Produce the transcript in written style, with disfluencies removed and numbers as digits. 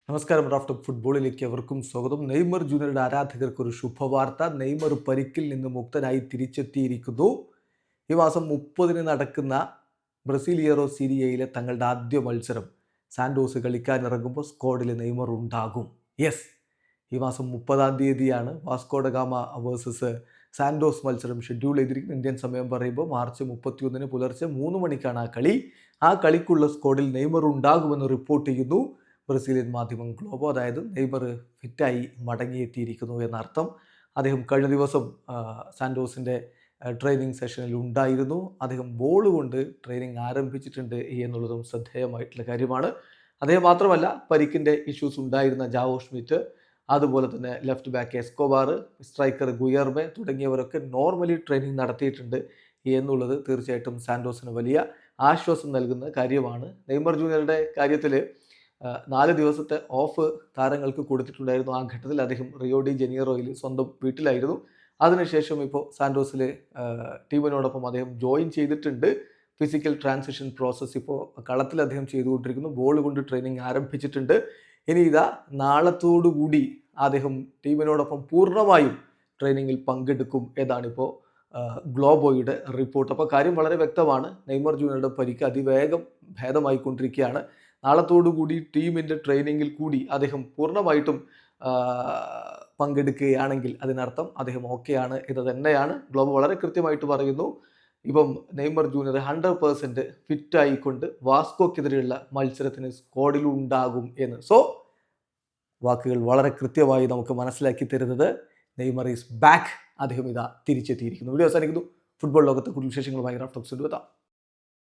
നമസ്കാരം. റാഫ്റ്റ് ഫുട്ബോളിലേക്ക് അവർക്കും സ്വാഗതം. നെയ്മർ ജൂനിയറുടെ ആരാധകർക്ക് ഒരു ശുഭവാർത്ത. നെയ്മർ പരിക്കിൽ നിന്ന് മുക്തനായി തിരിച്ചെത്തിയിരിക്കുന്നു. ഈ മാസം 30-ന് നടക്കുന്ന ബ്രസീലിയറോ സീരിയയിലെ തങ്ങളുടെ ആദ്യ മത്സരം സാന്റോസ് കളിക്കാനിറങ്ങുമ്പോൾ സ്ക്വാഡിൽ നെയ്മർ ഉണ്ടാകും. യെസ്, ഈ മാസം 30-ാം തീയതിയാണ് Vasco da Gama versus Santos മത്സരം ഷെഡ്യൂൾ ചെയ്തിരിക്കുന്നത്. ഇന്ത്യൻ സമയം പറയുമ്പോൾ മാർച്ച് 31-ന് പുലർച്ചെ 3 മണിക്കാണ് ആ കളി. ആ കളിക്കുള്ള സ്ക്വാഡിൽ നെയ്മർ ഉണ്ടാകുമെന്ന് റിപ്പോർട്ട് ചെയ്യുന്നു ബ്രസീലിയൻ മാധ്യമം ഗ്ലോബോ. അതായത് നെയ്മർ ഫിറ്റായി മടങ്ങിയെത്തിയിരിക്കുന്നു എന്നർത്ഥം. അദ്ദേഹം കഴിഞ്ഞ ദിവസം സാന്റോസിൻ്റെ ട്രെയിനിങ് സെഷനിൽ ഉണ്ടായിരുന്നു. അദ്ദേഹം ബോൾ കൊണ്ട് ട്രെയിനിങ് ആരംഭിച്ചിട്ടുണ്ട് എന്നുള്ളതും ശ്രദ്ധേയമായിട്ടുള്ള കാര്യമാണ്. അദ്ദേഹം മാത്രമല്ല, പരിക്കിൻ്റെ ഇഷ്യൂസ് ഉണ്ടായിരുന്ന ജാവോ ഷ്മിറ്റ്, അതുപോലെ തന്നെ ലെഫ്റ്റ് ബാക്ക് എസ്കോബാർ, സ്ട്രൈക്കർ ഗുയർബെ തുടങ്ങിയവരൊക്കെ നോർമലി ട്രെയിനിങ് നടത്തിയിട്ടുണ്ട് എന്നുള്ളത് തീർച്ചയായിട്ടും സാന്റോസിന് വലിയ ആശ്വാസം നൽകുന്ന കാര്യമാണ്. നെയ്മർ ജൂനിയറുടെ കാര്യത്തിൽ 4 ദിവസത്തെ ഓഫ് താരങ്ങൾക്ക് കൊടുത്തിട്ടുണ്ടായിരുന്നു. ആ ഘട്ടത്തിൽ അദ്ദേഹം റിയോ ഡി ജനീറോയിൽ സ്വന്തം വീട്ടിലായിരുന്നു. അതിനുശേഷം ഇപ്പോൾ സാന്റോസിൽ ടീമിനോടൊപ്പം അദ്ദേഹം ജോയിൻ ചെയ്തിട്ടുണ്ട്. ഫിസിക്കൽ ട്രാൻസിഷൻ പ്രോസസ്സ് ഇപ്പോൾ കളത്തിൽ അദ്ദേഹം ചെയ്തുകൊണ്ടിരിക്കുന്നു. ബോൾ കൊണ്ട് ട്രെയിനിങ് ആരംഭിച്ചിട്ടുണ്ട്. ഇനി ഇതാ നാളത്തോടുകൂടി അദ്ദേഹം ടീമിനോടൊപ്പം പൂർണ്ണമായും ട്രെയിനിങ്ങിൽ പങ്കെടുക്കും എന്നാണിപ്പോൾ ഗ്ലോബോയുടെ റിപ്പോർട്ട്. അപ്പോൾ കാര്യം വളരെ വ്യക്തമാണ്. നെയ്മർ ജൂനിയറുടെ പരിക്ക് അതിവേഗം ഭേദമായിക്കൊണ്ടിരിക്കുകയാണ്. നാളത്തോടുകൂടി ടീമിൻ്റെ ട്രെയിനിങ്ങിൽ കൂടി അദ്ദേഹം പൂർണ്ണമായിട്ടും പങ്കെടുക്കുകയാണെങ്കിൽ അതിനർത്ഥം അദ്ദേഹം ഓക്കെയാണ് എന്ന് തന്നെയാണ്. ഗ്ലോബോ വളരെ കൃത്യമായിട്ട് പറയുന്നു. ഇപ്പം നെയ്മർ ജൂനിയർ 100% ഫിറ്റായിക്കൊണ്ട് വാസ്കോക്കെതിരെയുള്ള മത്സരത്തിന് സ്ക്വാഡിലുണ്ടാകും എന്ന്. സോ വാക്കുകൾ വളരെ കൃത്യമായി നമുക്ക് മനസ്സിലാക്കി തരുന്നത് നെയ്മർ ഈസ് ബാക്ക്. അദ്ദേഹം ഇതാ തിരിച്ചെത്തിയിരിക്കുന്നു. വീഡിയോ അവസാനിക്കുന്നു. ഫുട്ബോൾ ലോകത്തെ കൂടുതൽ വിശേഷങ്ങളുമായി റാഫ്റ്റ് ടോക്സ് എത്താം.